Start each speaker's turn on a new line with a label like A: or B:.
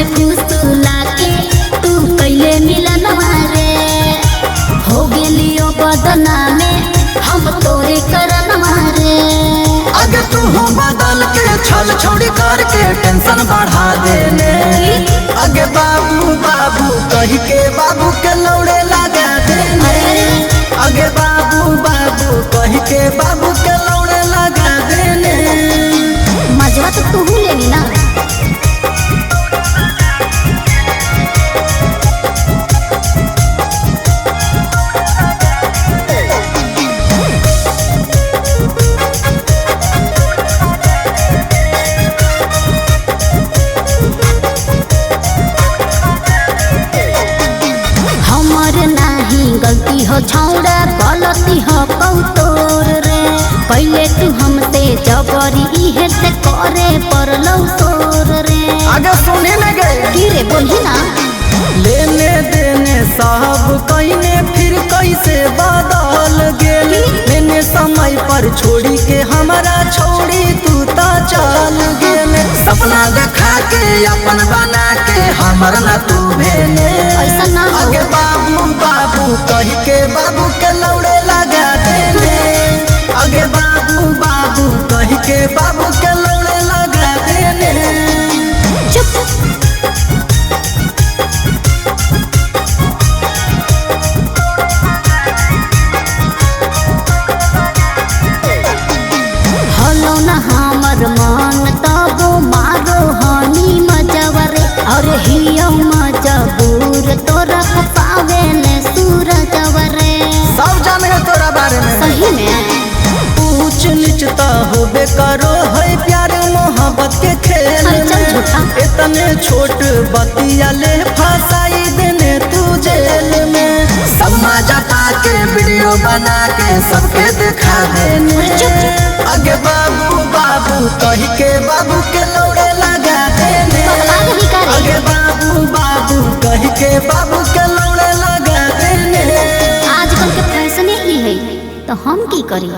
A: में फुसला के तू कैले मिलन मारे हो गेलियो बदना में हम तोरे करन मारे।
B: अगे तू बदल के छल छोड़ी करके टेंशन बढ़ा देने। अगे बाबू बाबू कही के बाबू के लौड़े लगा देने। अगे बाबू बाबू कही के बाबू के लौड़े लगा देने।
A: मजवा तो तू लेनी ना। गलती हो छौड़ा गलती हो कौतोर रे पहले तू हमसे जबरी इहे से करे परलौ तोर रे।
B: आगे सुने लगे
A: की रे बोली ना।
B: लेने देने सब कईने फिर कैसे बदल गेल। लेने समय पर छोड़ी के हमारा छोड़ी तू ता चल गेल। सपना देखा के अपन बना के हमर ना तू भेले।
A: ऐसा ना हो।
B: आगे बाबू बाबू कही के बाबू के लौड़े लगा देने। आगे बाबू बाबू कही के बाबू के लौड़े लगा देने।
A: चुप। हलो ना हमर मन तबो मारो हनी मजवरे और हियो मजबूर तोरा पावे ने सूरजवरे।
B: सब जाने तोरा बारे में
A: सही में
B: ऊंच नीच तो होबे करो है प्यार मोहब्बत के खेल में। इतने छोट बतिया ले फसाई देने तू जेल में। समाज के वीडियो बना के सबके दिखा देने। आगे बाबू बाबू कही के बाबू के लौड़े लगा देने। आगे बाबू बाबू कही के बाबू के लौड़े लगा देने।
A: आजकल के फैशन ही है तो हम की करी।